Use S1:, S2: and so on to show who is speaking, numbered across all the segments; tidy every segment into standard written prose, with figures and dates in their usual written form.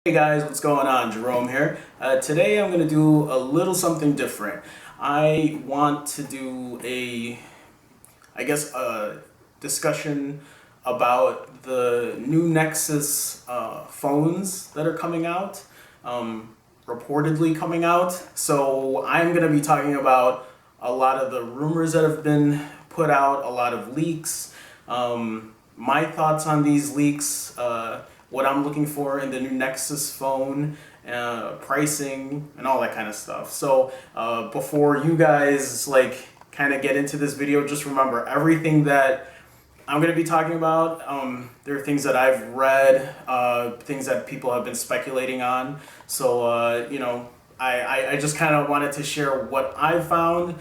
S1: Hey guys, what's going on? Jerome here. Today I'm going to do a little something different. I want to do a discussion about the new Nexus phones that are coming out, reportedly coming out. So I'm going to be talking about a lot of the rumors that have been put out, a lot of leaks, my thoughts on these leaks, what I'm looking for in the new Nexus phone, pricing, and all that kind of stuff. So before you guys kind of get into this video, just remember everything that I'm going to be talking about. There are things that I've read, things that people have been speculating on. So I just kind of wanted to share what I found.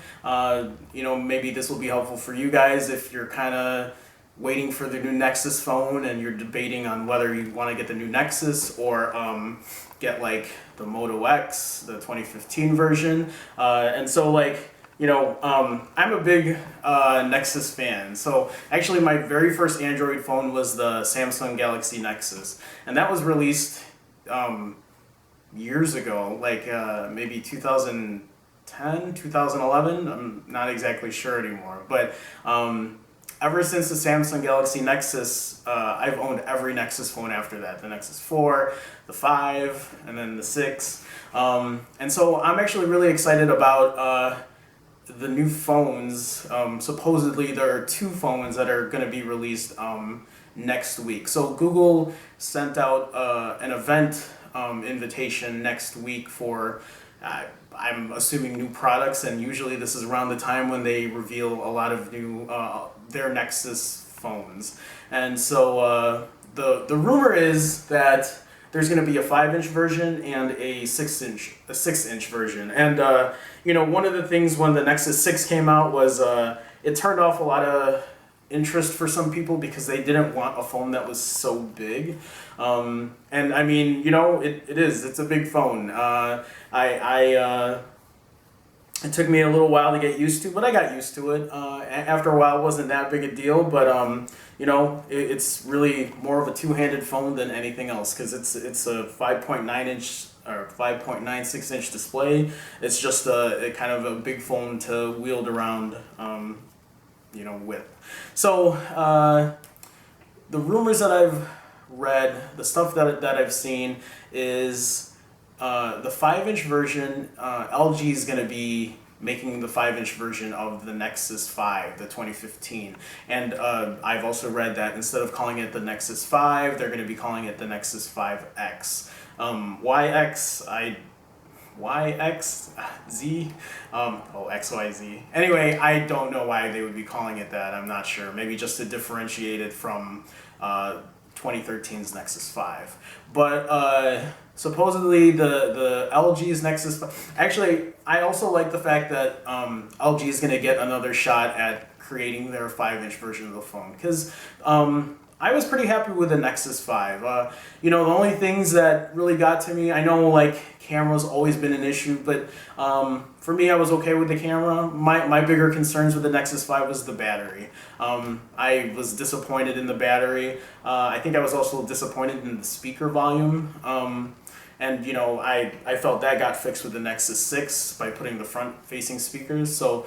S1: Maybe this will be helpful for you guys if you're kind of waiting for the new Nexus phone and you're debating on whether you want to get the new Nexus or get like the Moto X, the 2015 version. I'm a big Nexus fan. So actually my very first Android phone was the Samsung Galaxy Nexus. And that was released years ago, maybe 2010, 2011. I'm not exactly sure anymore. But ever since the Samsung Galaxy Nexus, I've owned every Nexus phone after that. The Nexus 4, the 5, and then the 6. And so I'm actually really excited about the new phones. Supposedly there are two phones that are going to be released next week. So Google sent out an event invitation next week for I'm assuming new products, and usually this is around the time when they reveal a lot of new their Nexus phones. And so the rumor is that there's going to be a 5-inch version and a 6-inch version. And one of the things when the Nexus 6 came out was it turned off a lot of interest for some people because they didn't want a phone that was so big. And I mean, it's a big phone. It took me a little while to get used to, but I got used to it. After a while, it wasn't that big a deal, but it's really more of a two-handed phone than anything else because it's a 5.9-inch or 5.96-inch display. It's just a kind of a big phone to wield around, with. So the rumors that I've read, the stuff that I've seen is the 5-inch version. LG is going to be making the 5-inch version of the Nexus 5, the 2015. And I've also read that instead of calling it the Nexus 5, they're going to be calling it the Nexus 5X. YXZ, XYZ. Anyway, I don't know why they would be calling it that. I'm not sure. Maybe just to differentiate it from 2013's Nexus 5. But supposedly the LG's Nexus 5. Actually, I also like the fact that LG is going to get another shot at creating their 5-inch version of the phone. Because I was pretty happy with the Nexus 5. The only things that really got to me, I know camera's always been an issue, but for me I was okay with the camera. My bigger concerns with the Nexus 5 was the battery. I was disappointed in the battery. I think I was also disappointed in the speaker volume. I felt that got fixed with the Nexus 6 by putting the front-facing speakers. So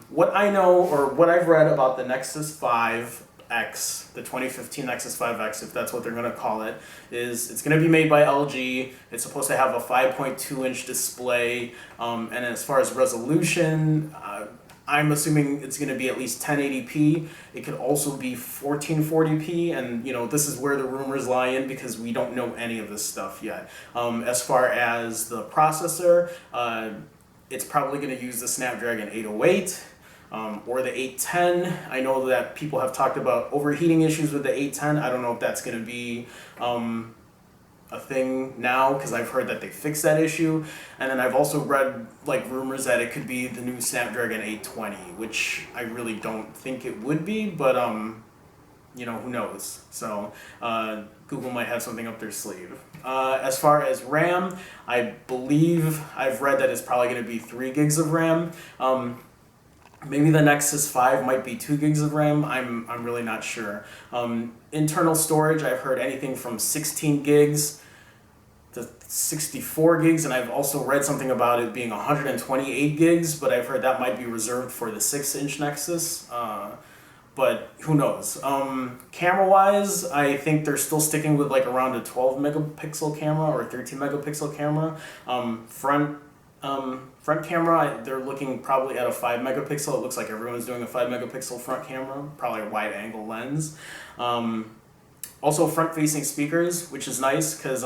S1: what I know, or what I've read about the Nexus 5X, the 2015 Nexus 5X, if that's what they're going to call it, is it's going to be made by LG. It's supposed to have a 5.2-inch display, and as far as resolution, I'm assuming it's going to be at least 1080p. It could also be 1440p, and this is where the rumors lie in because we don't know any of this stuff yet. As far as the processor, it's probably going to use the Snapdragon 808 or the 810. I know that people have talked about overheating issues with the 810. I don't know if that's going to be a thing now because I've heard that they fixed that issue. And then I've also read rumors that it could be the new Snapdragon 820, which I really don't think it would be, but who knows. So Google might have something up their sleeve. As far as RAM, I believe I've read that it's probably going to be 3 gigs of RAM. Maybe the Nexus 5 might be 2 gigs of RAM. I'm really not sure. Internal storage, I've heard anything from 16 gigs the 64 gigs, and I've also read something about it being 128 gigs, but I've heard that might be reserved for the 6-inch Nexus. But who knows? Camera wise, I think they're still sticking with like around a 12 megapixel camera or 13 megapixel camera. Front camera, they're looking probably at a 5 megapixel. It looks like everyone's doing a 5 megapixel front camera, probably a wide angle lens. Also front facing speakers, which is nice because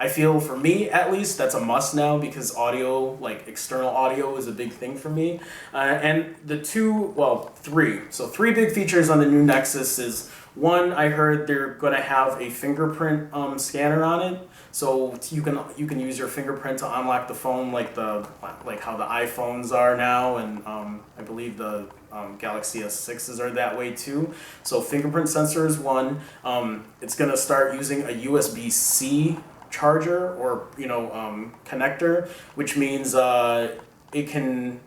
S1: I feel, for me at least, that's a must now, because audio, like external audio, is a big thing for me. And the three big features on the new Nexus is, one, I heard they're going to have a fingerprint scanner on it, so you can use your fingerprint to unlock the phone, like how the iPhones are now, and I believe the Galaxy S6s are that way too. So fingerprint sensor is one. It's going to start using a USB-C charger or connector, which means it can.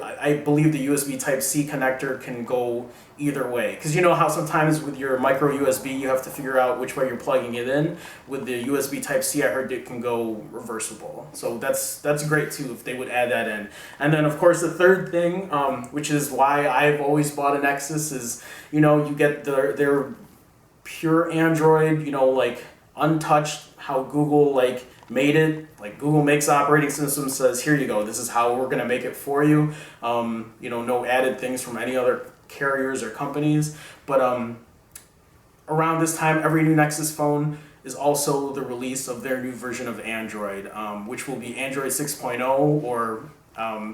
S1: I believe the USB Type-C connector can go either way, because you know how sometimes with your micro USB you have to figure out which way you're plugging it in. With the USB Type-C, I heard it can go reversible, so that's great too if they would add that in. And then of course the third thing, which is why I've always bought a Nexus, is you get their pure Android, like untouched, how Google made it. Like Google makes operating system, says, here you go, this is how we're going to make it for you. No added things from any other carriers or companies. But around this time, every new Nexus phone is also the release of their new version of Android, which will be Android 6.0, or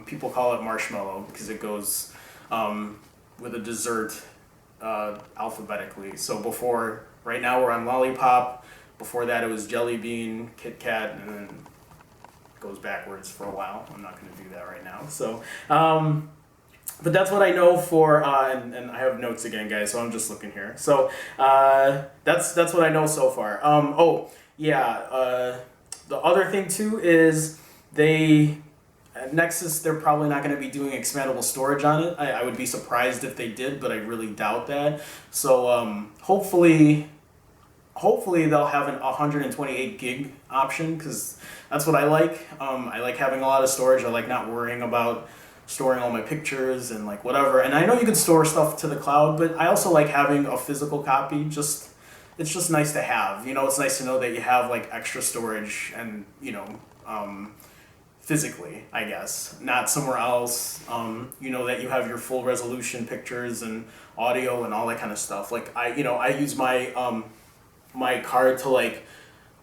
S1: people call it Marshmallow because it goes with a dessert alphabetically. So right now we're on Lollipop. Before that, it was Jelly Bean, Kit Kat, and then it goes backwards for a while. I'm not going to do that right now. So, but that's what I know for, and I have notes again, guys, so I'm just looking here. So that's what I know so far. The other thing too is at Nexus, they're probably not going to be doing expandable storage on it. I would be surprised if they did, but I really doubt that. So hopefully they'll have an 128 gig option, because that's what I like. I like having a lot of storage. I like not worrying about storing all my pictures and whatever. And I know you can store stuff to the cloud, but I also like having a physical copy. It's just nice to have. It's nice to know that you have extra storage and physically, I guess, not somewhere else. That you have your full resolution pictures and audio and all that kind of stuff. I use my card to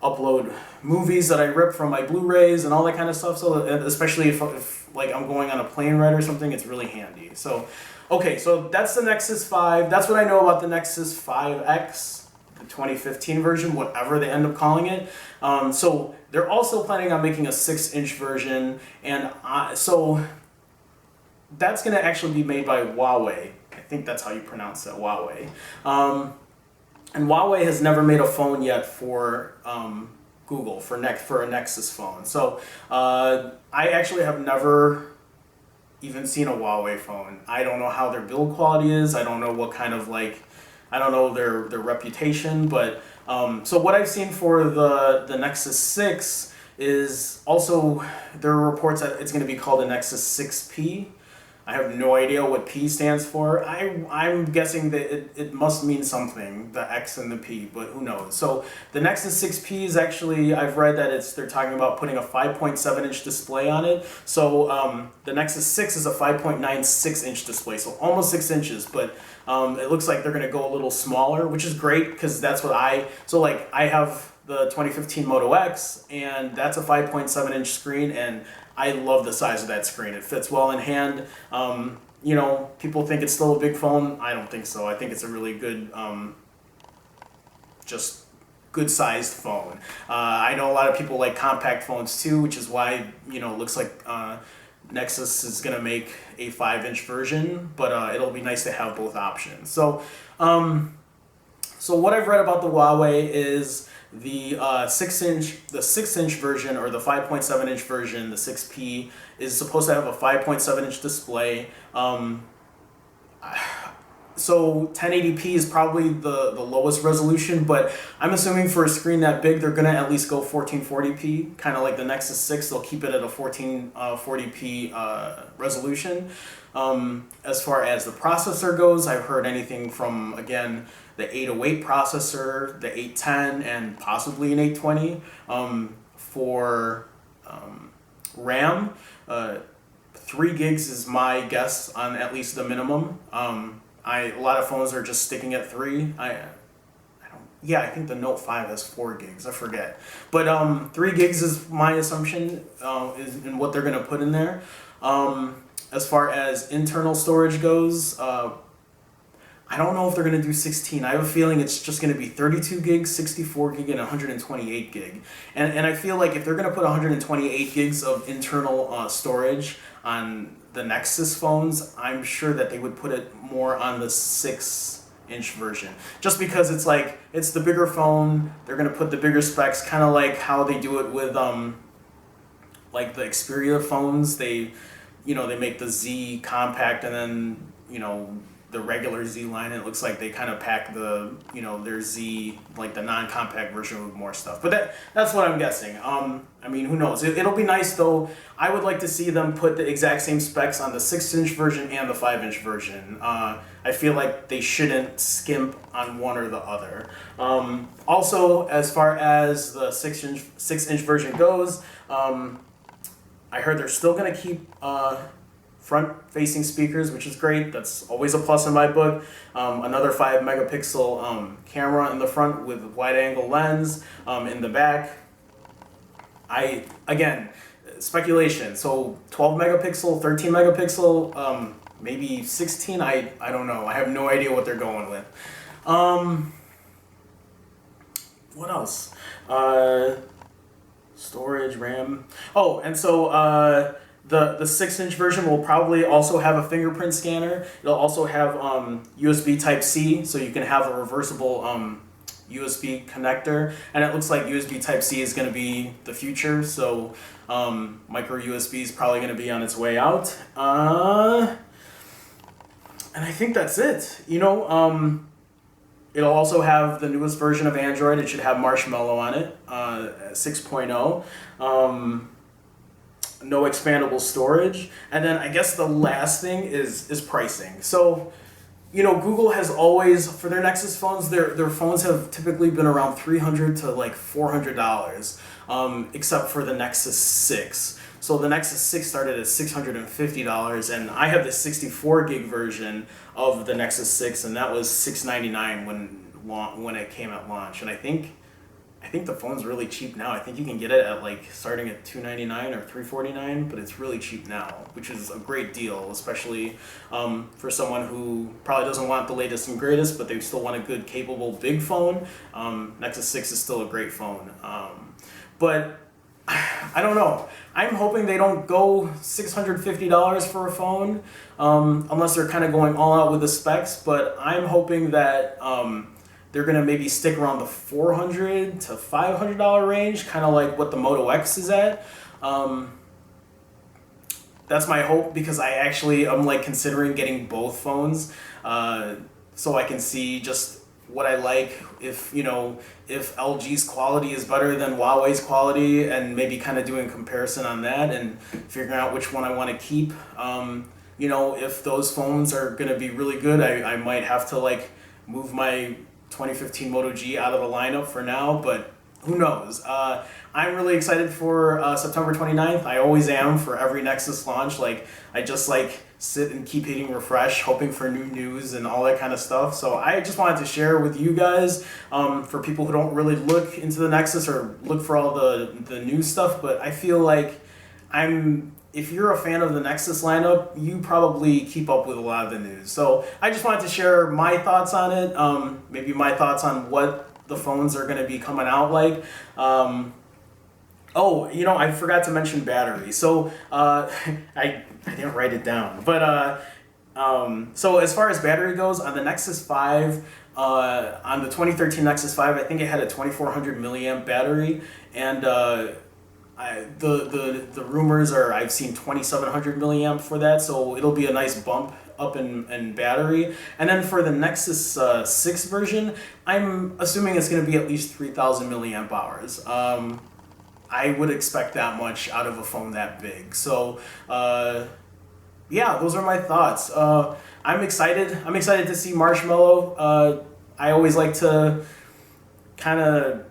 S1: upload movies that I rip from my Blu-rays and all that kind of stuff. So especially if I'm going on a plane ride or something, it's really handy. So okay, so that's the Nexus 5. That's what I know about the Nexus 5X, the 2015 version, whatever they end up calling it. So they're also planning on making a 6-inch version, and so that's going to actually be made by Huawei. I think that's how you pronounce it, Huawei. And Huawei has never made a phone yet for Google, for a Nexus phone. So I actually have never even seen a Huawei phone. I don't know how their build quality is. I don't know what kind of I don't know their reputation. But so what I've seen for the Nexus 6 is also, there are reports that it's going to be called the Nexus 6P. I have no idea what P stands for. I'm guessing that it must mean something, the X and the P, but who knows. So the Nexus 6P is actually, I've read that they're talking about putting a 5.7-inch display on it. So the Nexus 6 is a 5.96-inch display, so almost 6 inches, but it looks like they're going to go a little smaller, which is great, because that's what I have the 2015 Moto X, and that's a 5.7-inch screen, and I love the size of that screen. It fits well in hand. People think it's still a big phone. I don't think so. I think it's a really good, just good-sized phone. I know a lot of people like compact phones too, which is why, it looks like Nexus is going to make a 5-inch version, but it'll be nice to have both options. So what I've read about the Huawei is the 6-inch version, or the 5.7-inch version, the 6P, is supposed to have a 5.7-inch display. So 1080p is probably the lowest resolution, but I'm assuming for a screen that big, they're gonna at least go 1440p, kind of like the Nexus 6. They'll keep it at a 1440p resolution. As far as the processor goes, I've heard anything from, again, the 808 processor, the 810, and possibly an 820. For RAM, 3 gigs is my guess on at least the minimum. A lot of phones are just sticking at 3. I think the Note 5 has 4 gigs. I forget, but 3 gigs is my assumption is in what they're gonna put in there. As far as internal storage goes, I don't know if they're gonna do 16. I have a feeling it's just gonna be 32 gigs, 64 gig, and 128 gig. And I feel like if they're gonna put 128 gigs of internal storage on the Nexus phones, I'm sure that they would put it more on the 6-inch version. Just because it's like, it's the bigger phone, they're gonna put the bigger specs, kind of like how they do it with like the Xperia phones. They make the Z compact and then, the regular Z line. It looks like they kind of pack the, their Z, like the non-compact version with more stuff. But that's what I'm guessing. Who knows? It'll be nice though. I would like to see them put the exact same specs on the 6-inch version and the 5-inch version. I feel like they shouldn't skimp on one or the other. Also, as far as the 6-inch version goes, I heard they're still gonna keep front-facing speakers, which is great. That's always a plus in my book. Another 5-megapixel camera in the front with wide-angle lens in the back. Again, speculation. So 12 megapixel, 13 megapixel, maybe 16. I don't know. I have no idea what they're going with. What else? Storage, RAM. Oh, and so the 6-inch version will probably also have a fingerprint scanner. It'll also have USB Type-C, so you can have a reversible USB connector. And it looks like USB Type-C is going to be the future, so micro USB is probably going to be on its way out. And I think that's it. It'll also have the newest version of Android. It should have Marshmallow on it, 6.0. No expandable storage. And then I guess the last thing is pricing. So, Google has always, for their Nexus phones, their phones have typically been around $300 to like $400, except for the Nexus 6. So the Nexus 6 started at $650, and I have the 64 gig version of the Nexus 6, and that was $699 when it came at launch. And I think the phone's really cheap now. I think you can get it at starting at $299 or $349, but it's really cheap now, which is a great deal, especially for someone who probably doesn't want the latest and greatest, but they still want a good, capable, big phone. Nexus 6 is still a great phone. But I don't know. I'm hoping they don't go $650 for a phone, unless they're kind of going all out with the specs, but I'm hoping that they're going to maybe stick around the $400 to $500 range, kind of like what the Moto X is at. That's my hope, because I'm considering getting both phones, so I can see just what I like, if LG's quality is better than Huawei's quality, and maybe kind of doing a comparison on that and figuring out which one I want to keep. If those phones are going to be really good, I might have to move my 2015 Moto G out of the lineup for now, but who knows? I'm really excited for September 29th. I always am for every Nexus launch. I just sit and keep hitting refresh, hoping for new news and all that kind of stuff. So I just wanted to share with you guys, for people who don't really look into the Nexus or look for all the new stuff, but I feel like if you're a fan of the Nexus lineup, you probably keep up with a lot of the news. So I just wanted to share my thoughts on it, maybe my thoughts on what the phones are going to be coming out like. I forgot to mention battery. So I didn't write it down. But so as far as battery goes, on the Nexus 5, on the 2013 Nexus 5, I think it had a 2400 milliamp battery, and the rumors are I've seen 2700 milliamp for that, so it'll be a nice bump up in battery. And then for the Nexus 6 version, I'm assuming it's going to be at least 3,000 milliamp hours. I would expect that much out of a phone that big. So, yeah, those are my thoughts. I'm excited. I'm excited to see Marshmallow. I always like to kind of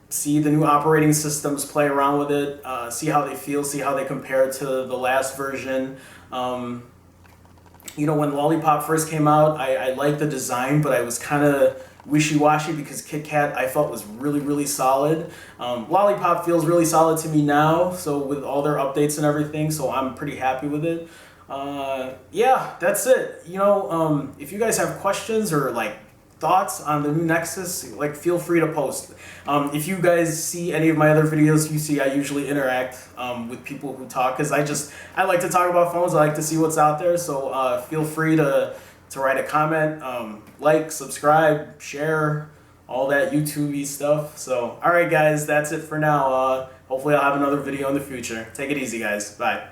S1: see the new operating systems, play around with it, see how they feel, see how they compare to the last version. You know, when Lollipop first came out, I liked the design, but I was kind of wishy-washy because KitKat I felt was really, really solid. Lollipop feels really solid to me now, so with all their updates and everything, so I'm pretty happy with it. Yeah, that's it. You know, if you guys have questions or like thoughts on the new Nexus, like feel free to post. If you guys see any of my other videos, you see I usually interact with people who talk because I like to talk about phones. I like to see what's out there. So feel free to write a comment, like, subscribe, share, all that YouTube-y stuff. So all right, guys, that's it for now. Hopefully I'll have another video in the future. Take it easy, guys. Bye.